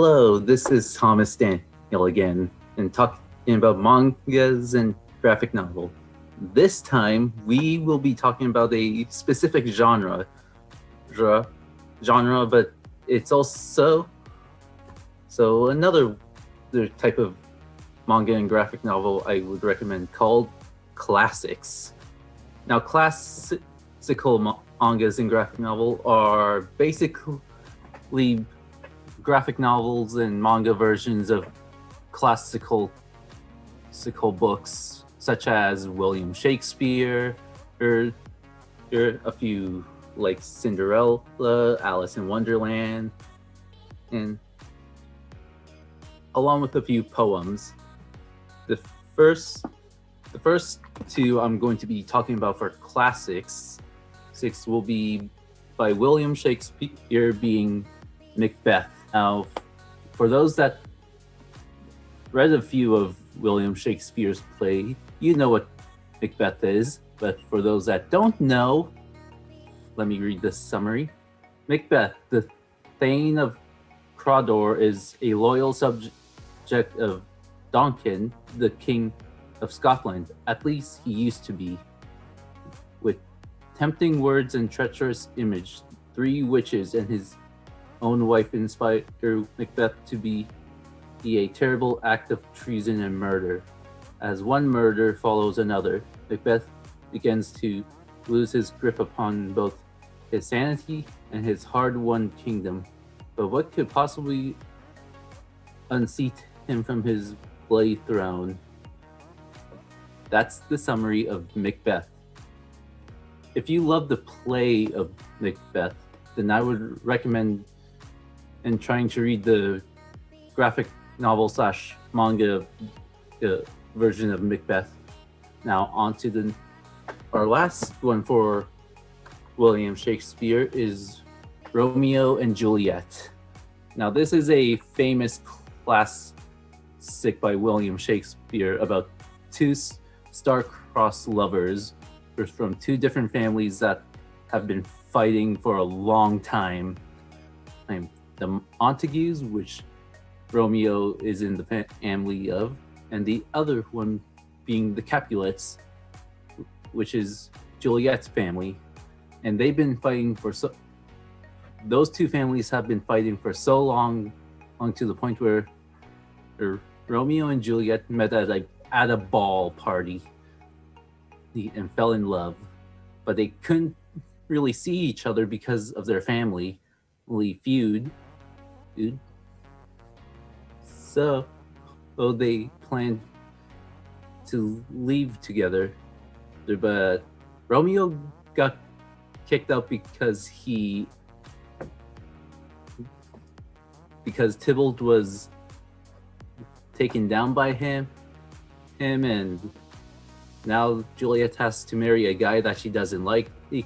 Hello, this is Thomas Daniel again, and talking about mangas and graphic novel. This time, we will be talking about a specific genre, but it's also another type of manga and graphic novel I would recommend called classics. Now, classical mangas and graphic novel are basically graphic novels and manga versions of classical books such as William Shakespeare or a few like Cinderella, Alice in Wonderland, and along with a few poems. The first the first two I'm going to be talking about for classics six will be by William Shakespeare, being Macbeth. Now, for those that read a few of William Shakespeare's play, you know what Macbeth is. But for those that don't know, let me read the summary. Macbeth, the Thane of Cawdor, is a loyal subject of Duncan, the King of Scotland. At least he used to be. With tempting words and treacherous image, three witches and his own wife inspire Macbeth to be a terrible act of treason and murder. As one murder follows another, Macbeth begins to lose his grip upon both his sanity and his hard-won kingdom. But what could possibly unseat him from his bloody throne? That's the summary of Macbeth. If you love the play of Macbeth, then I would recommend trying to read the graphic novel / manga version of Macbeth. Now on to our last one for William Shakespeare is Romeo and Juliet. Now this is a famous classic by William Shakespeare about two star-crossed lovers from two different families that have been fighting for a long time. The Montagues, which Romeo is in the family of, and the other one being the Capulets, which is Juliet's family. And they've been fighting for those two families have been fighting for so long to the point where Romeo and Juliet met at a ball party and fell in love, but they couldn't really see each other because of their family feud. So they planned to leave together, but Romeo got kicked out because Tybalt was taken down by him, and now Juliet has to marry a guy that she doesn't like, and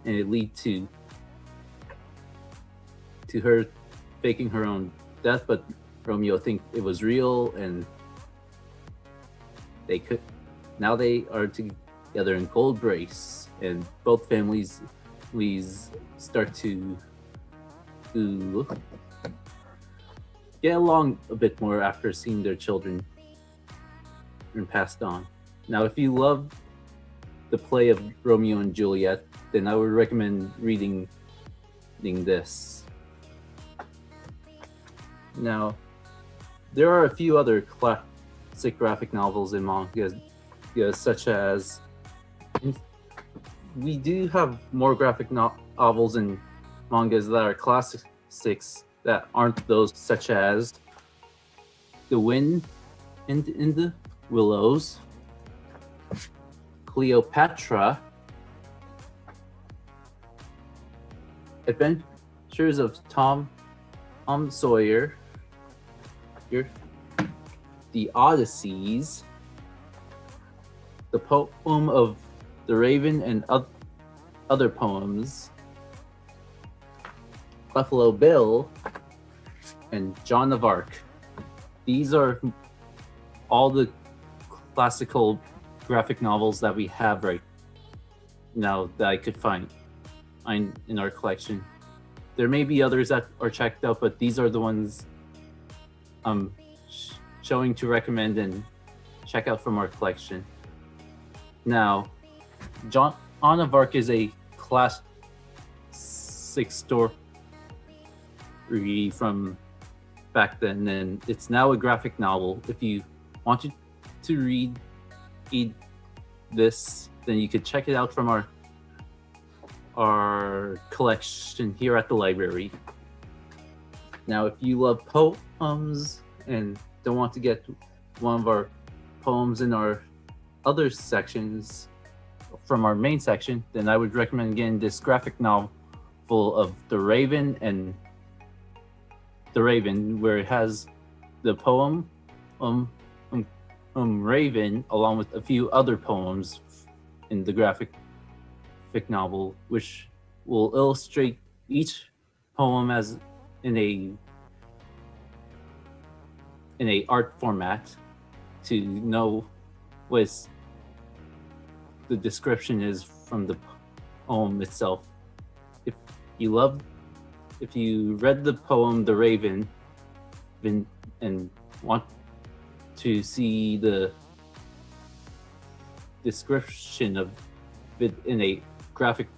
it lead to her faking her own death. But Romeo think it was real, and they are together in cold brace, and both families start to get along a bit more after seeing their children and passed on. Now, if you love the play of Romeo and Juliet, then I would recommend reading this. Now, there are a few other classic graphic novels and manga, such as we do have more graphic novels and mangas that are classics that aren't those, such as The Wind in the Willows, Cleopatra, Adventures of Tom Sawyer, The Odysseys, The Poem of the Raven and other poems, Buffalo Bill, and Joan of Arc. These are all the classical graphic novels that we have right now that I could find in our collection. There may be others that are checked out, but these are the ones I'm showing to recommend and check out from our collection. Now, John on of Arc is a classic story from back then, and it's now a graphic novel. If you wanted to read this, then you could check it out from our collection here at the library. Now, if you love poems and don't want to get one of our poems in our other sections from our main section, then I would recommend getting this graphic novel of The Raven and The Raven, where it has the poem Raven, along with a few other poems in the graphic novel, which will illustrate each poem as in a art format to know what the description is from the poem itself. If you read the poem The Raven and want to see the description of it in a graphic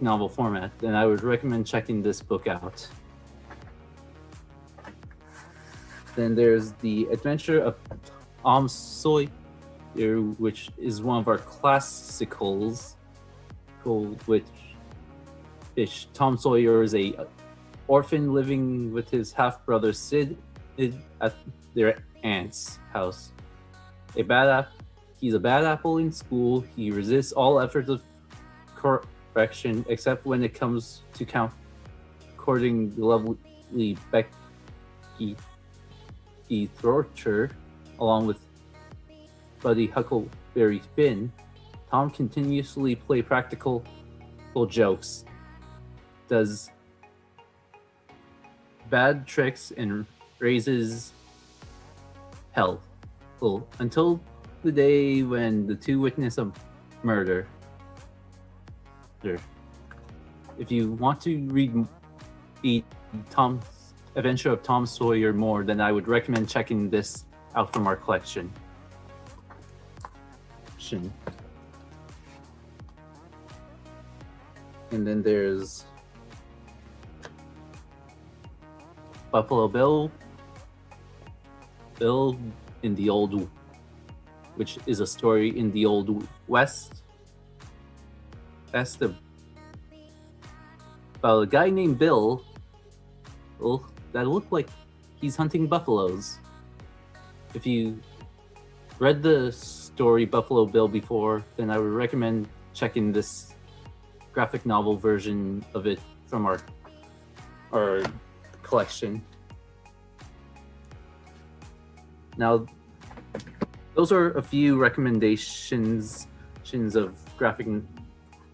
novel format, then I would recommend checking this book out. Then there's The Adventure of Tom Sawyer, which is one of our classicals, which Tom Sawyer is a orphan living with his half-brother Sid at their aunt's house. He's a bad apple in school. He resists all efforts of correction, except when it comes to courting the lovely Becky Thorcher, along with buddy Huckleberry Finn. Tom continuously plays practical jokes, does bad tricks, and raises hell until the day when the two witness a murder. If you want to read Tom's Adventure of Tom Sawyer more, then I would recommend checking this out from our collection. And then there's Buffalo Bill in the Old, which is a story in the Old West. That's about a guy named Bill that looked like he's hunting buffaloes. If you read the story Buffalo Bill before, then I would recommend checking this graphic novel version of it from our collection. Now, those are a few recommendations of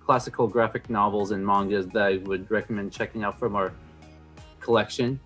classical graphic novels and mangas that I would recommend checking out from our collection.